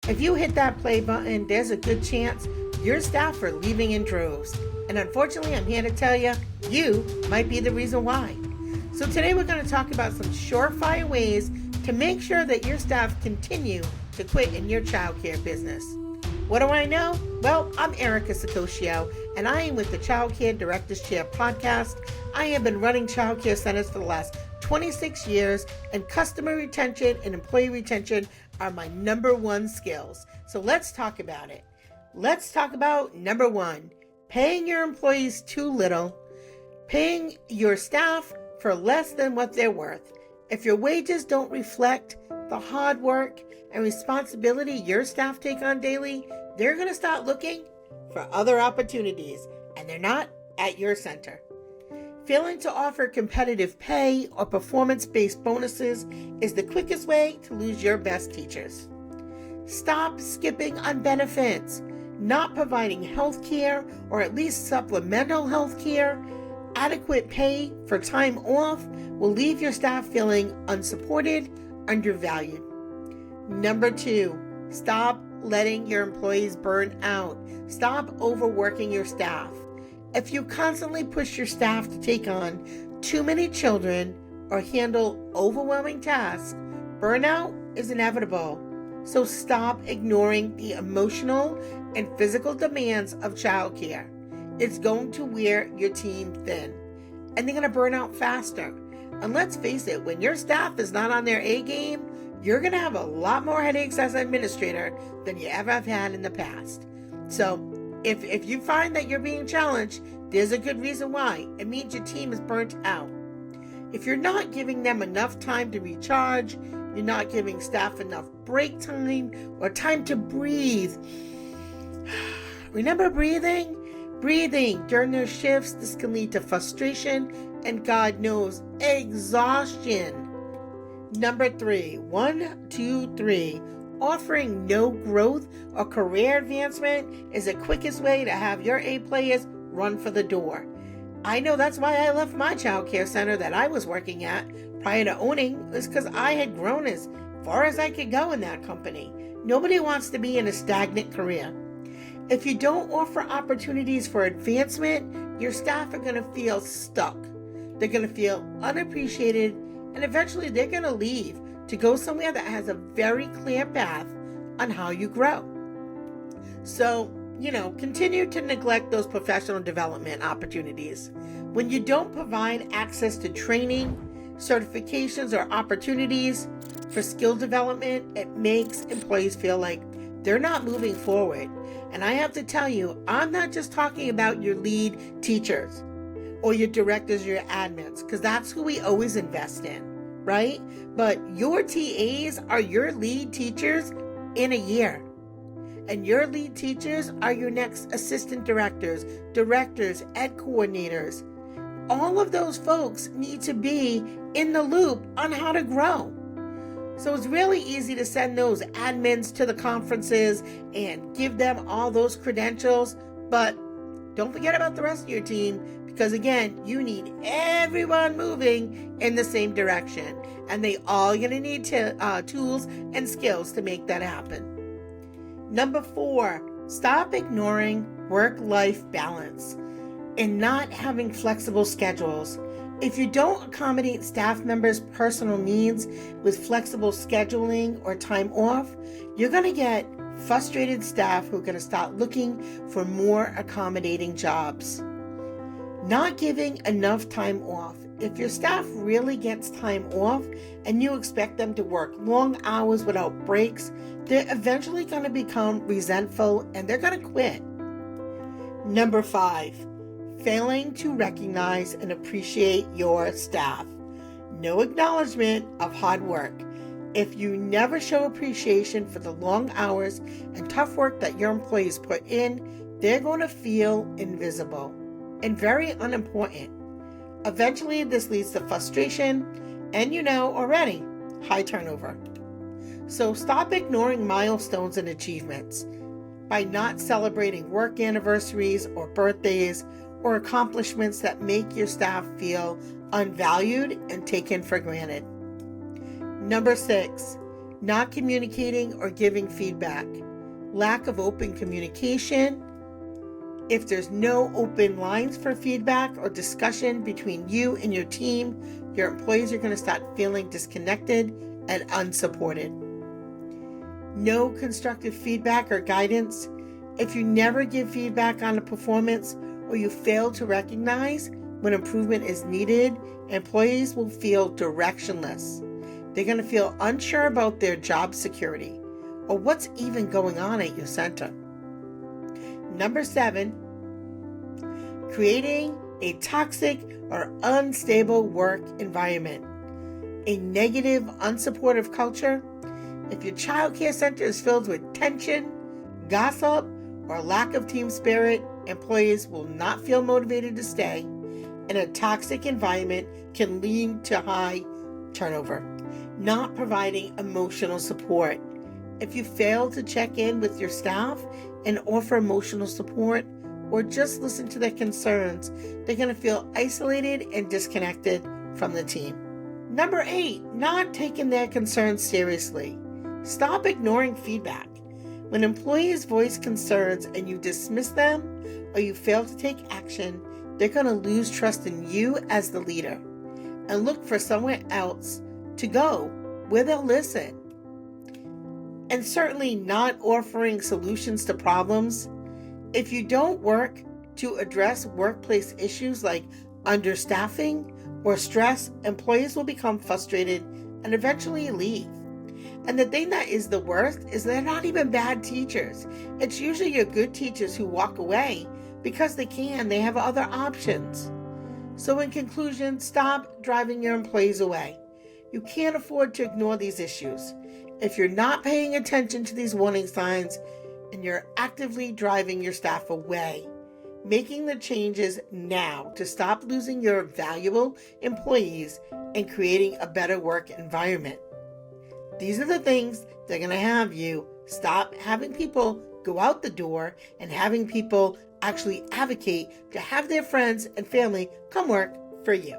If you hit that play button, there's a good chance your staff are leaving in droves. And unfortunately, I'm here to tell you, you might be the reason why. So today we're going to talk about some surefire ways to make sure that your staff continue to quit in your childcare business. What do I know? Well, I'm Erica Sakosio, and I am with the Childcare Directors Chair podcast. I have been running childcare centers for the last 26 years, and customer retention and employee retention are my number one skills. So let's talk about it. Let's talk about number one, paying your employees too little, paying your staff for less than what they're worth. If your wages don't reflect the hard work and responsibility your staff take on daily, they're going to start looking for other opportunities, and they're not at your center. Failing to offer competitive pay or performance-based bonuses is the quickest way to lose your best teachers. Stop skipping on benefits. Not providing health care or at least supplemental health care, adequate pay for time off will leave your staff feeling unsupported, undervalued. Number two, stop letting your employees burn out. Stop overworking your staff. If you constantly push your staff to take on too many children or handle overwhelming tasks, burnout is inevitable. So stop ignoring the emotional and physical demands of childcare. It's going to wear your team thin, and they're going to burn out faster. And let's face it, when your staff is not on their A game, you're going to have a lot more headaches as an administrator than you ever have had in the past. So if you find that you're being challenged, there's a good reason why. It means your team is burnt out. If you're not giving them enough time to recharge, you're not giving staff enough break time or time to breathe. Remember breathing? Breathing during their shifts. This can lead to frustration and, God knows, exhaustion. Number three, 1, 2, 3. Offering no growth or career advancement is the quickest way to have your A players run for the door. I know that's why I left my childcare center that I was working at prior to owning, was because I had grown as far as I could go in that company. Nobody wants to be in a stagnant career. If you don't offer opportunities for advancement, your staff are going to feel stuck. They're going to feel unappreciated, and eventually they're going to leave to go somewhere that has a very clear path on how you grow. So, continue to neglect those professional development opportunities. When you don't provide access to training, certifications, or opportunities for skill development, it makes employees feel like they're not moving forward. And I have to tell you, I'm not just talking about your lead teachers or your directors or your admins, because that's who we always invest in, right? But your TAs are your lead teachers in a year. And your lead teachers are your next assistant directors, ed coordinators. All of those folks need to be in the loop on how to grow. So it's really easy to send those admins to the conferences and give them all those credentials, but don't forget about the rest of your team, because again, you need everyone moving in the same direction, and they all going to need tools and skills to make that happen. Number 4, stop ignoring work-life balance and not having flexible schedules. If you don't accommodate staff members' personal needs with flexible scheduling or time off, you're going to get frustrated staff who are going to start looking for more accommodating jobs. Not giving enough time off. If your staff really gets time off and you expect them to work long hours without breaks, they're eventually going to become resentful and they're going to quit. Number 5, failing to recognize and appreciate your staff. No acknowledgement of hard work. If you never show appreciation for the long hours and tough work that your employees put in, they're going to feel invisible and very unimportant. Eventually, this leads to frustration and, already, high turnover. So stop ignoring milestones and achievements by not celebrating work anniversaries or birthdays or accomplishments that make your staff feel unvalued and taken for granted. Number 6, not communicating or giving feedback, lack of open communication. If there's no open lines for feedback or discussion between you and your team, your employees are going to start feeling disconnected and unsupported. No constructive feedback or guidance. If you never give feedback on a performance or you fail to recognize when improvement is needed, employees will feel directionless. They're going to feel unsure about their job security or what's even going on at your center. Number 7, creating a toxic or unstable work environment. A negative, unsupportive culture. If your child care center is filled with tension, gossip, or lack of team spirit, employees will not feel motivated to stay, and a toxic environment can lead to high turnover. Not providing emotional support. If you fail to check in with your staff and offer emotional support or just listen to their concerns, they're going to feel isolated and disconnected from the team. Number 8, not taking their concerns seriously. Stop ignoring feedback. When employees voice concerns and you dismiss them or you fail to take action, they're going to lose trust in you as the leader and look for somewhere else to go where they'll listen. And certainly not offering solutions to problems. If you don't work to address workplace issues like understaffing or stress, employees will become frustrated and eventually leave. And the thing that is the worst is they're not even bad teachers. It's usually your good teachers who walk away because they have other options. So in conclusion, stop driving your employees away. You can't afford to ignore these issues. If you're not paying attention to these warning signs and you're actively driving your staff away, making the changes now to stop losing your valuable employees and creating a better work environment. These are the things that are going to have you stop having people go out the door and having people actually advocate to have their friends and family come work for you.